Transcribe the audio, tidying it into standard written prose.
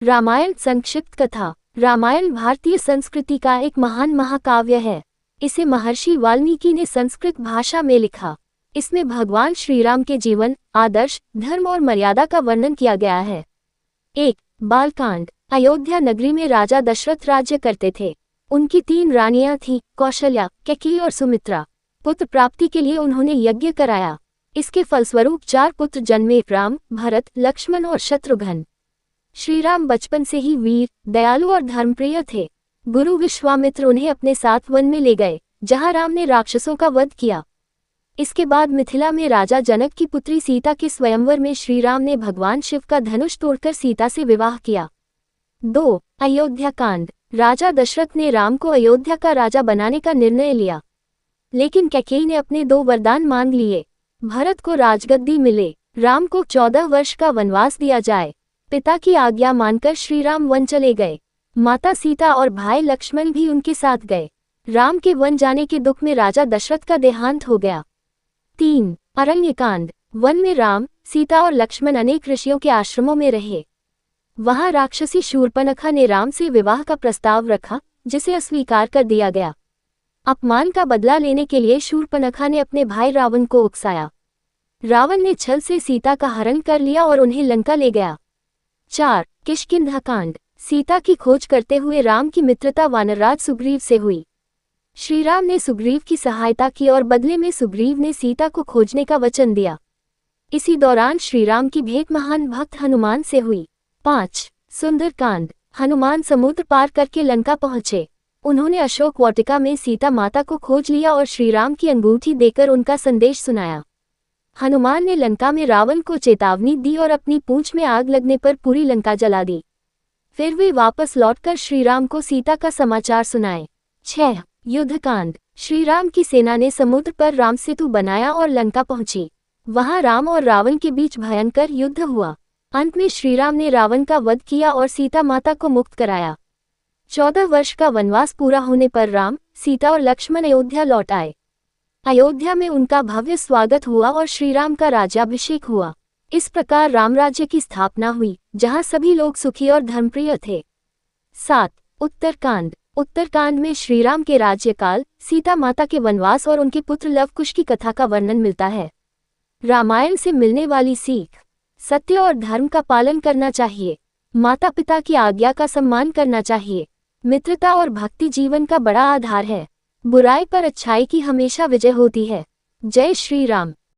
रामायण संक्षिप्त कथा। रामायण भारतीय संस्कृति का एक महान महाकाव्य है। इसे महर्षि वाल्मीकि ने संस्कृत भाषा में लिखा। इसमें भगवान श्री राम के जीवन, आदर्श, धर्म और मर्यादा का वर्णन किया गया है। 1. बालकांड। अयोध्या नगरी में राजा दशरथ राज्य करते थे। उनकी 3 रानियां थीं, कौशल्या, कैकेयी और सुमित्रा। पुत्र प्राप्ति के लिए उन्होंने यज्ञ कराया। इसके फलस्वरूप 4 पुत्र जन्मे, राम, भरत, लक्ष्मण और शत्रुघ्न। श्री राम बचपन से ही वीर, दयालु और धर्मप्रिय थे। गुरु विश्वामित्र उन्हें अपने साथ वन में ले गए, जहां राम ने राक्षसों का वध किया। इसके बाद मिथिला में राजा जनक की पुत्री सीता के स्वयंवर में श्री राम ने भगवान शिव का धनुष तोड़कर सीता से विवाह किया। 2. अयोध्या कांड। राजा दशरथ ने राम को अयोध्या का राजा बनाने का निर्णय लिया, लेकिन कैकेयी ने अपने 2 वरदान मांग लिए। भरत को राजगद्दी मिले, राम को 14 वर्ष का वनवास दिया जाए। पिता की आज्ञा मानकर श्री राम वन चले गए। माता सीता और भाई लक्ष्मण भी उनके साथ गए। राम के वन जाने के दुख में राजा दशरथ का देहांत हो गया। 3. अरण्यकांड। वन में राम, सीता और लक्ष्मण अनेक ऋषियों के आश्रमों में रहे। वहां राक्षसी शूर्पणखा ने राम से विवाह का प्रस्ताव रखा, जिसे अस्वीकार कर दिया गया। अपमान का बदला लेने के लिए शूर्पणखा ने अपने भाई रावण को उकसाया। रावण ने छल से सीता का हरण कर लिया और उन्हें लंका ले गया। 4. किष्किंधा कांड। सीता की खोज करते हुए राम की मित्रता वानरराज सुग्रीव से हुई। श्री राम ने सुग्रीव की सहायता की और बदले में सुग्रीव ने सीता को खोजने का वचन दिया। इसी दौरान श्री राम की भेंट महान भक्त हनुमान से हुई। 5. सुंदरकांड। हनुमान समुद्र पार करके लंका पहुंचे। उन्होंने अशोक वाटिका में सीता माता को खोज लिया और श्री राम की अंगूठी देकर उनका संदेश सुनाया। हनुमान ने लंका में रावण को चेतावनी दी और अपनी पूंछ में आग लगने पर पूरी लंका जला दी। फिर वे वापस लौटकर श्री राम को सीता का समाचार सुनाए। 6. युद्धकांड। श्री राम की सेना ने समुद्र पर राम सेतु बनाया और लंका पहुंची। वहां राम और रावण के बीच भयंकर युद्ध हुआ। अंत में श्री राम ने रावण का वध किया और सीता माता को मुक्त कराया। 14 वर्ष का वनवास पूरा होने पर राम, सीता और लक्ष्मण अयोध्या लौट आए। अयोध्या में उनका भव्य स्वागत हुआ और श्री राम का राज्याभिषेक हुआ। इस प्रकार राम राज्य की स्थापना हुई, जहां सभी लोग सुखी और धर्मप्रिय थे। 7. उत्तरकांड। उत्तरकांड में श्री राम के राज्यकाल, सीता माता के वनवास और उनके पुत्र लवकुश की कथा का वर्णन मिलता है। रामायण से मिलने वाली सीख। सत्य और धर्म का पालन करना चाहिए। माता पिता की आज्ञा का सम्मान करना चाहिए। मित्रता और भक्ति जीवन का बड़ा आधार है। बुराई पर अच्छाई की हमेशा विजय होती है। जय श्री राम।